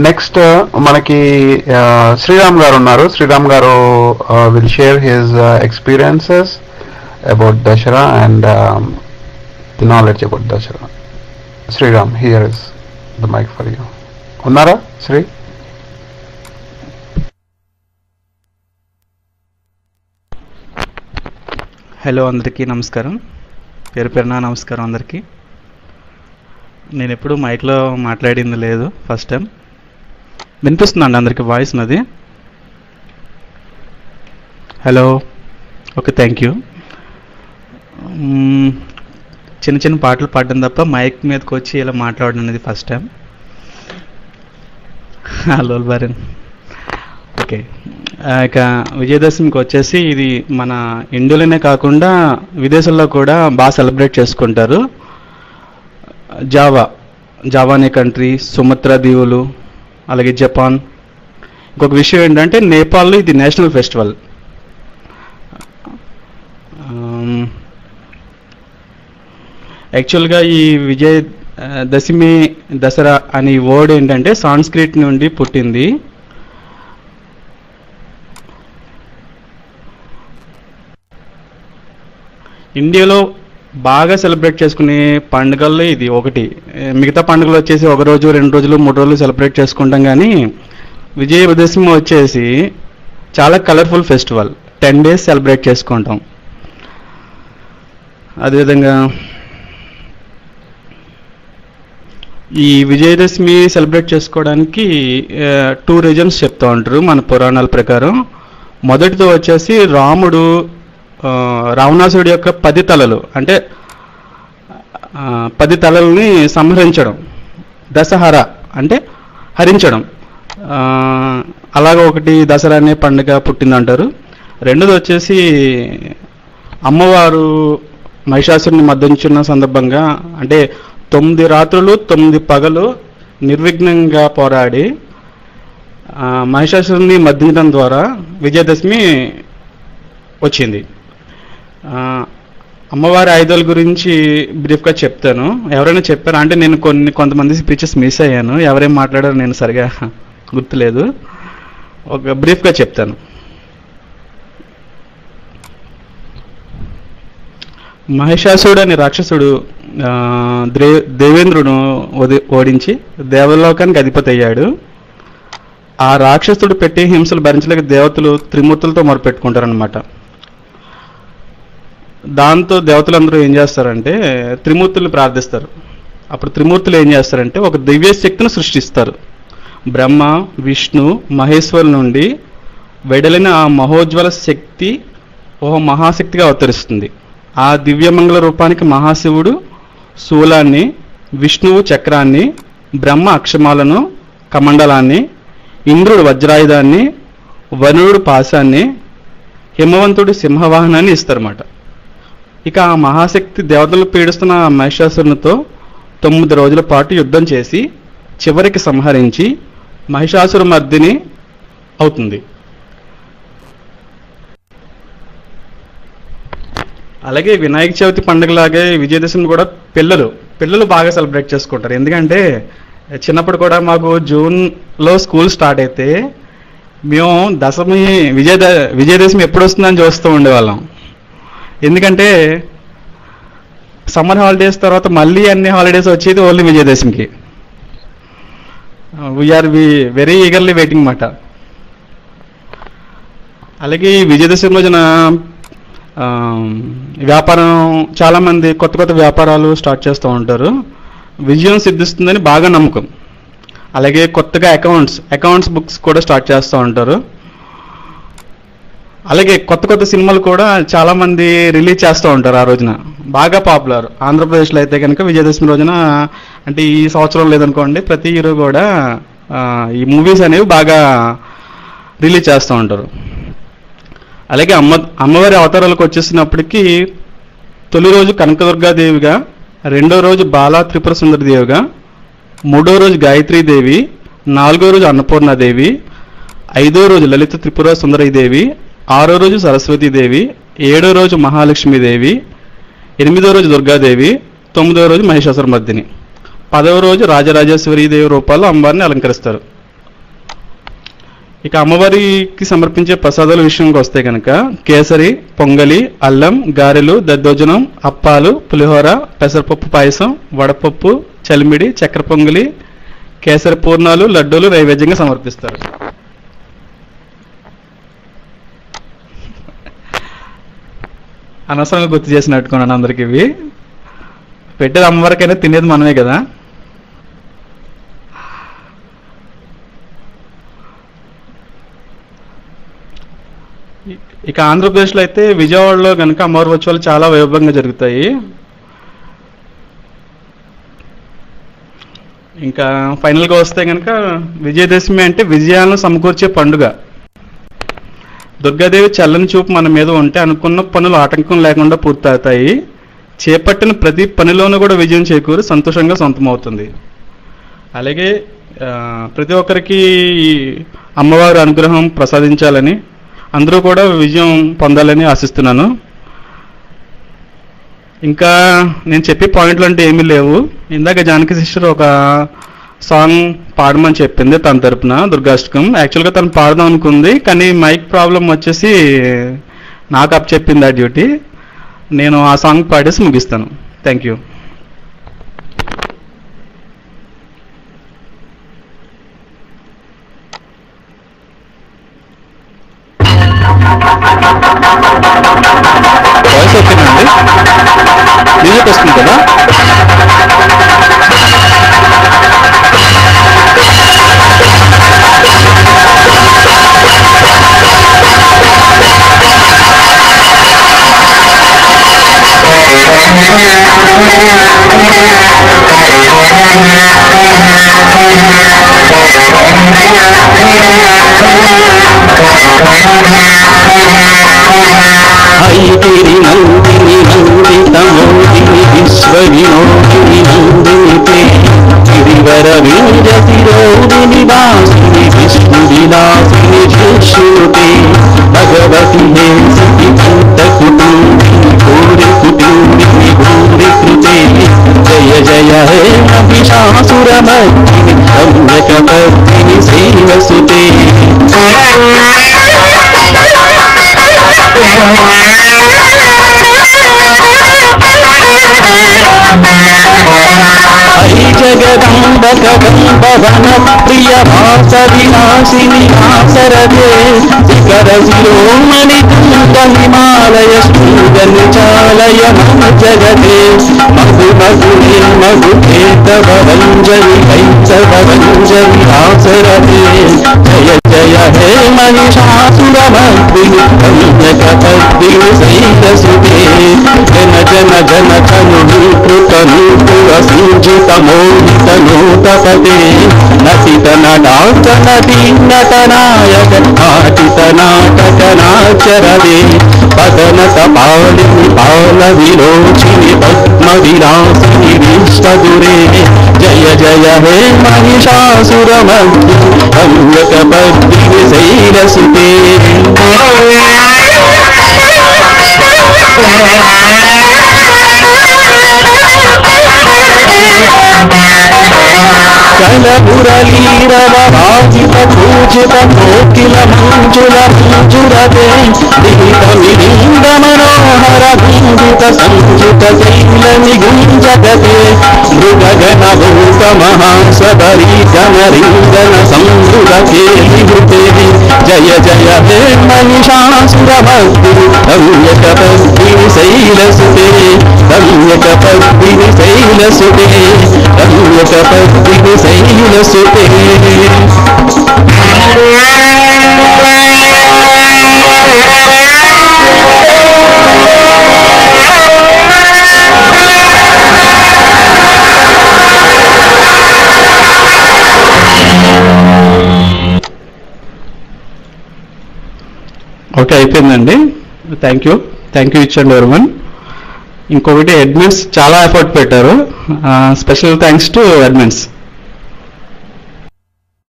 Next మనకి శ్రీరామ్ గారు ఉన్నారు. శ్రీరామ్ గారు will share his experiences about Dasara and the knowledge about Dasara. Sriram, here is the mic for you. ఉన్నారా Sri? Hello, అందరికీ నమస్కారం. పేరు పేరున నమస్కారం అందరికీ. నేను ఎప్పుడు మైక్లో మాట్లాడింది లేదు, ఫస్ట్ టైం. వినిపిస్తుందండి అందరికీ వాయిస్ నాది? Hello, okay, thank you. చిన్న చిన్న పాటలు పాడడం తప్ప మైక్ మీదకి వచ్చి ఇలా మాట్లాడడం అనేది ఫస్ట్ టైం. హలో బారన్. ఓకే, ఇక విజయదశమికి వచ్చేసి ఇది మన ఇండియాలోనే కాకుండా విదేశాల్లో కూడా బాగా సెలబ్రేట్ చేసుకుంటారు. జావా అనే కంట్రీ, సుమత్రా దీవులు, అలాగే జపాన్. ఇంకొక విషయం ఏంటంటే నేపాల్లో ఇది నేషనల్ ఫెస్టివల్. యాక్చువల్గా ఈ విజయదశమి, దసరా అనే వర్డ్ ఏంటంటే సాంస్క్రిట్ నుండి పుట్టింది. ఇండియాలో బాగా సెలబ్రేట్ చేసుకునే పండుగల్లో ఇది ఒకటి. మిగతా పండుగలు వచ్చేసి ఒక రోజు, 2 రోజులు, 3 రోజులు సెలబ్రేట్ చేసుకుంటాం. కానీ విజయదశమి వచ్చేసి చాలా కలర్ఫుల్ ఫెస్టివల్. 10 days సెలబ్రేట్ చేసుకుంటాం. అదేవిధంగా ఈ విజయదశమి సెలబ్రేట్ చేసుకోవడానికి 2 రీజన్స్ చెప్తూ ఉంటారు మన పురాణాల ప్రకారం. మొదటితో వచ్చేసి రాముడు రావణాసుడి యొక్క 10 తలలు, అంటే 10 తలల్ని సంహరించడం, దశహర అంటే హరించడం. అలాగ ఒకటి దసరా అనే పండుగ పుట్టిందంటారు. రెండోది వచ్చేసి అమ్మవారు మహిషాసురుని మర్దించిన సందర్భంగా, అంటే 9 రాత్రులు 9 పగలు నిర్విఘ్నంగా పోరాడి మహిషాసురుని మర్దించడం ద్వారా విజయదశమి వచ్చింది. అమ్మవారి ఆయుధాల గురించి బ్రీఫ్గా చెప్తాను. ఎవరైనా చెప్పారా అంటే నేను కొంతమంది స్పీచెస్ మిస్ అయ్యాను. ఎవరేం మాట్లాడారో నేను సరిగా గుర్తులేదు. ఒక బ్రీఫ్గా చెప్తాను. మహిషాసురుడు అనే రాక్షసుడు దేవేంద్రుడు ఓడించి దేవలోకానికి అధిపతి అయ్యాడు. ఆ రాక్షసుడు పెట్టే హింసలు భరించలేక దేవతలు త్రిమూర్తులతో మొరపెట్టుకుంటారనమాట. దాంతో దేవతలందరూ ఏం చేస్తారంటే త్రిమూర్తుల్ని ప్రార్థిస్తారు. అప్పుడు త్రిమూర్తులు ఏం చేస్తారంటే ఒక దివ్య శక్తిని సృష్టిస్తారు. బ్రహ్మ, విష్ణు, మహేశ్వరు నుండి వెడలిన ఆ మహోజ్వల శక్తి ఒక మహాశక్తిగా అవతరిస్తుంది. ఆ దివ్యమంగళ రూపానికి మహాశివుడు శూలాన్ని, విష్ణువు చక్రాన్ని, బ్రహ్మ అక్షమాలను, కమండలాన్ని, ఇంద్రుడు వజ్రాయుధాన్ని, వరుణుడు పాశాన్ని, హిమవంతుడు సింహవాహనాన్ని ఇస్తారన్నమాట. ఇక ఆ మహాశక్తి దేవతలు పీడిస్తున్న మహిషాసురునితో 9 రోజుల పాటు యుద్ధం చేసి చివరికి సంహరించి మహిషాసుర మర్దిని అవుతుంది. అలాగే వినాయక చవితి పండుగలాగే విజయదశమి కూడా పిల్లలు బాగా సెలబ్రేట్ చేసుకుంటారు. ఎందుకంటే చిన్నప్పుడు కూడా మాకు జూన్లో స్కూల్ స్టార్ట్ అయితే మేము విజయదశమి ఎప్పుడు వస్తుందని చూస్తూ ఉండేవాళ్ళం. ఎందుకంటే సమ్మర్ హాలిడేస్ తర్వాత మళ్ళీ అన్ని హాలిడేస్ వచ్చేది ఓన్లీ విజయదశమికి. వీఆర్ వెరీ ఈగర్లీ వెయిటింగ్ మాట. అలాగే విజయదశమి రోజున వ్యాపారం, చాలామంది కొత్త వ్యాపారాలు స్టార్ట్ చేస్తూ ఉంటారు. విజయం సిద్ధిస్తుందని బాగా నమ్మకం. అలాగే కొత్తగా అకౌంట్స్ బుక్స్ కూడా స్టార్ట్ చేస్తూ ఉంటారు. అలాగే కొత్త సినిమాలు కూడా చాలామంది రిలీజ్ చేస్తూ ఉంటారు. ఆ రోజున బాగా పాపులర్. ఆంధ్రప్రదేశ్లో అయితే కనుక విజయదశమి రోజున, అంటే ఈ సంవత్సరం లేదనుకోండి, ప్రతి ఇయర్ కూడా ఈ మూవీస్ అనేవి బాగా రిలీజ్ చేస్తూ ఉంటారు. అలాగే అమ్మవారి అవతారాలకు వచ్చేసినప్పటికీ తొలి రోజు కనకదుర్గాదేవిగా, రెండో రోజు బాలా త్రిపుర సుందరదేవిగా, మూడో రోజు గాయత్రీదేవి, నాలుగో రోజు అన్నపూర్ణాదేవి, ఐదో రోజు లలిత త్రిపుర సుందరీదేవి, ఆరో రోజు సరస్వతీదేవి, ఏడో రోజు మహాలక్ష్మీదేవి, ఎనిమిదో రోజు దుర్గాదేవి, 9వ రోజు మహిషాసురమర్దిని. 10వ రోజు రాజరాజేశ్వరి దేవి రూపాల్లో అమ్మవారిని అలంకరిస్తారు. ఇక అమ్మవారికి సమర్పించే ప్రసాదాల విషయంకి వస్తే కనుక కేసరి, పొంగలి, అల్లం, గారెలు, దద్దోజనం, అప్పాలు, పులిహోర, పెసరపప్పు పాయసం, వడపప్పు, చలిమిడి, చక్కెర పొంగలి, కేసరి పూర్ణాలు, లడ్డూలు నైవేద్యంగా సమర్పిస్తారు. అనవసరంగా గుర్తు చేసినట్టుకున్నాను అందరికి. ఇవి పెట్టేది అమ్మవారికైనా తినేది మనమే కదా. ఇక ఆంధ్రప్రదేశ్లో అయితే విజయవాడలో కనుక అమ్మవారి ఉత్సవాలు చాలా వైభవంగా జరుగుతాయి. ఇంకా ఫైనల్గా వస్తే కనుక విజయదశమి అంటే విజయాలను సమకూర్చే పండుగ. దుర్గాదేవి చల్లని చూపు మన మీద ఉంటే అనుకున్న పనులు ఆటంకం లేకుండా పూర్తవుతాయి. చేపట్టిన ప్రతి పనిలోనూ కూడా విజయం చేకూరి సంతోషంగా సొంతమవుతుంది. అలాగే ప్రతి ఒక్కరికి అమ్మవారి అనుగ్రహం ప్రసాదించాలని, అందరూ కూడా విజయం పొందాలని ఆశిస్తున్నాను. ఇంకా నేను చెప్పే పాయింట్లు అంటే ఏమీ లేవు. ఇందాక జానకి సిస్టర్ ఒక సాంగ్ పాడమని చెప్పింది తన తరపున, దుర్గాష్టకం. యాక్చువల్గా తను పాడదాం అనుకుంది, కానీ మైక్ ప్రాబ్లం వచ్చేసి నాకు అప్ చెప్పింది ఆ డ్యూటీ. నేను ఆ సాంగ్ పాడేసి ముగిస్తాను. Thank you. వాయిస్ ఓకేనండి? మ్యూజిక్ వస్తుంది కదా? ఐగిరి నందిని నందితమోదిని విశ్వవినోదిని నందితే గిరివర వీరతిరోదిని వాసిని విష్ణువిలాసిని శ్రుతే భగవతి హే సతి భక్త కుటుంబిని గౌరి కుటుంబిని గౌరి కృతే జయ జయ హే మహిషాసురమర్దిని రమ్యకపర్దిని శ్రీవసుతే. హరి జగదంబ కదంబ వన ప్రియ భాస వినాశిని ఆసరదే శిఖర శిరోమణి కుండ హిమాలయ శృంగ నిచాలయ మమ జగదే మధు మధునే మధుకే తవ రంజని కైతవ రంజని ఆసరదే జయ జయ హే మహిషాసురమర్దిని రమ్యకపర్దిని శైలసుతే జన జన జన చనుకృత నూపుర సింజిత మోహిత నూతపదే నటిత నడాత నటీ నటనాయక నాటిత నాటక నాచరదే పదనత పాలిని పాల విలోచిని పద్మ విలాసిని విశ్వదురే జయ జయ హే మహిషాసురమర్దిని రమ్యకపర్దిని శైలసుతే. కలమురళీరవ రాజిత పూజిత కోకిల మంజుల మంజురదే దిహిత మిలింద మనోహర గుంజిత సంజిత శైల నిగుంజగతే మృగగణ భూత మహాసబరీ గణరింగన సంభృతే నివృతే జయ జయ హే మహిషాసురమర్దిని రమ్యకపర్దిని శైలసుతే రమ్యకపర్దిని శైలసుతే రమ్యకపర్దిని శైలసుతే. ఓకే, అయిపోయిందండి. Thank you each and everyone. ఇంకొకటి అడ్మిన్స్ చాలా ఎఫర్ట్ పెట్టారు. Special thanks to admins.